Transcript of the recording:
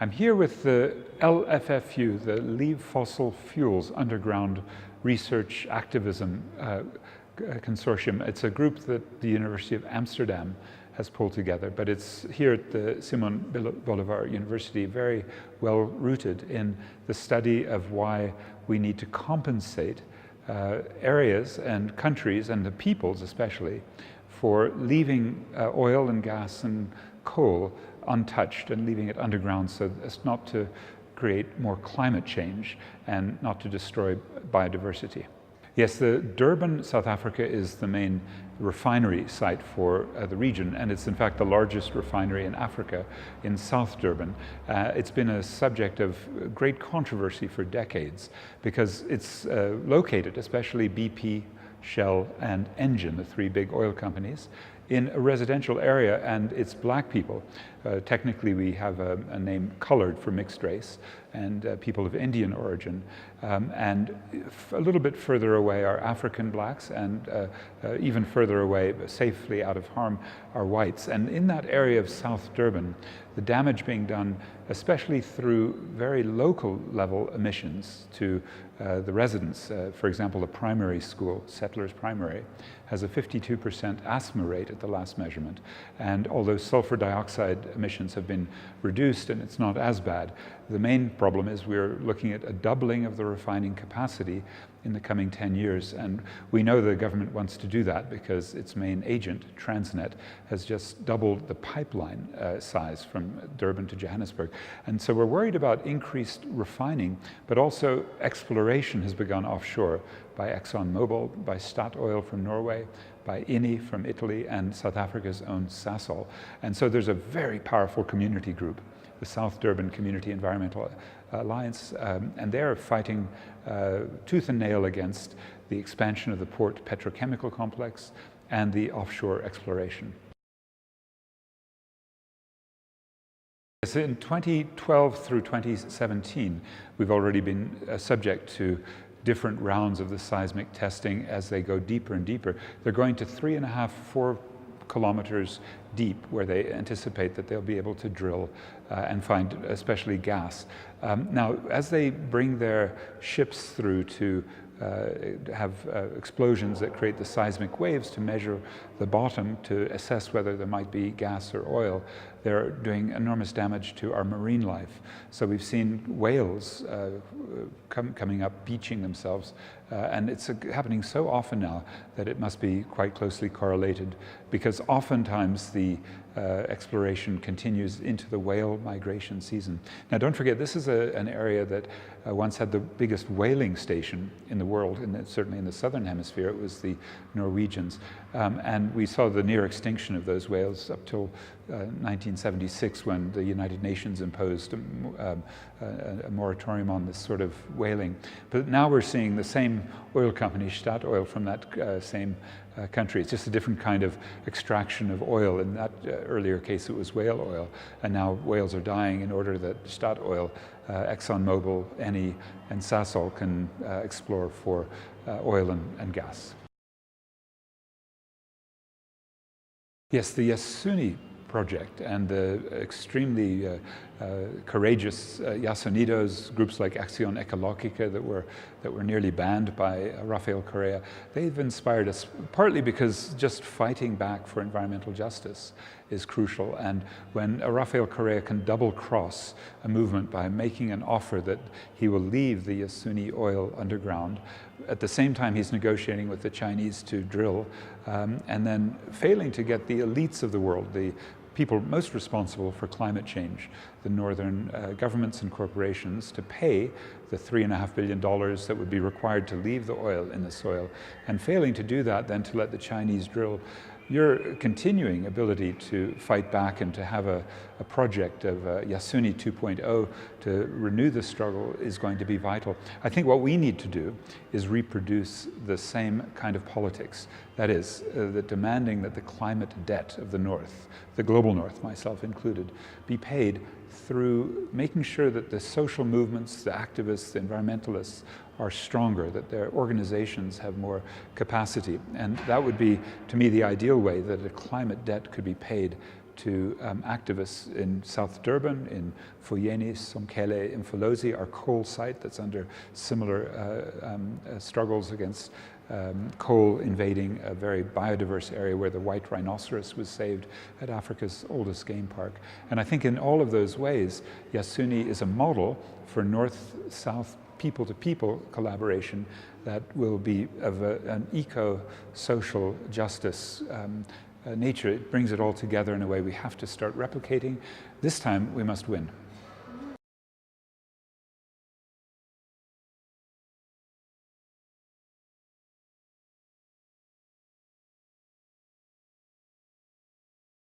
I'm here with the LFFU, the Leave Fossil Fuels Underground Research Activism Consortium. It's a group that the University of Amsterdam has pulled together, but it's here at the Simon Bolivar University, very well rooted in the study of why we need to compensate areas and countries, and the peoples especially, for leaving oil and gas and coal untouched and leaving it underground so as not to create more climate change and not to destroy biodiversity. Yes, the Durban, South Africa is the main refinery site for the region, and it's in fact the largest refinery in Africa in South Durban. It's been a subject of great controversy for decades because it's located, especially BP, Shell and Engen, the three big oil companies, in a residential area, and it's black people. Technically we have a name colored for mixed race, and people of Indian origin. And a little bit further away are African blacks, and even further away, safely out of harm, are whites. And in that area of South Durban, the damage being done, especially through very local level emissions to the residents. For example, the primary school, Settlers Primary, has a 52% asthma rate at the last measurement. And although sulfur dioxide emissions have been reduced and it's not as bad, the main problem is we're looking at a doubling of the refining capacity in the coming 10 years. And we know the government wants to do that because its main agent, Transnet, has just doubled the pipeline size from Durban to Johannesburg. And so we're worried about increased refining, but also exploration has begun offshore by ExxonMobil, by Statoil from Norway, by Eni from Italy, and South Africa's own Sasol. And so there's a very powerful community group, the South Durban Community Environmental Alliance, and they're fighting tooth and nail against the expansion of the port petrochemical complex and the offshore exploration. So in 2012 through 2017, we've already been subject to different rounds of the seismic testing as they go deeper and deeper. They're going to 3.5, 4 kilometers deep, where they anticipate that they'll be able to drill and find especially gas. Now, as they bring their ships through to have explosions that create the seismic waves to measure the bottom to assess whether there might be gas or oil, they're doing enormous damage to our marine life. So we've seen whales coming up, beaching themselves, and it's happening so often now that it must be quite closely correlated, because oftentimes the exploration continues into the whale migration season. Now, don't forget, this is an area that once had the biggest whaling station in the world, and certainly in the southern hemisphere. It was the Norwegians. And we saw the near extinction of those whales up till 1976, when the United Nations imposed a moratorium on this sort of whaling. But now we're seeing the same oil company, Statoil, from that same country. It's just a different kind of extraction of oil. In that earlier case, it was whale oil, and now whales are dying in order that Statoil, ExxonMobil, Eni, and Sasol can explore for oil and gas. Yes, the Yasuni project and the extremely courageous Yasunidos, groups like Acción Ecológica that were nearly banned by Rafael Correa, they've inspired us, partly because just fighting back for environmental justice is crucial. And when Rafael Correa can double-cross a movement by making an offer that he will leave the Yasuni oil underground, at the same time he's negotiating with the Chinese to drill, and then failing to get the elites of the world, the people most responsible for climate change, the northern governments and corporations, to pay the $3.5 billion that would be required to leave the oil in the soil, and failing to do that, then to let the Chinese drill. Your continuing ability to fight back and to have a project of Yasuni 2.0 to renew the struggle is going to be vital. I think what we need to do is reproduce the same kind of politics. That is, the demanding that the climate debt of the North, the global North, myself included, be paid through making sure that the social movements, the activists, the environmentalists are stronger, that their organizations have more capacity. And that would be, to me, the ideal way that a climate debt could be paid to activists in South Durban, in Fuyeni, Somkele, Mfolozi, our coal site that's under similar struggles against coal invading a very biodiverse area where the white rhinoceros was saved at Africa's oldest game park. And I think in all of those ways, Yasuni is a model for north-south people-to-people collaboration that will be of an eco-social justice nature. It brings it all together in a way we have to start replicating. This time we must win.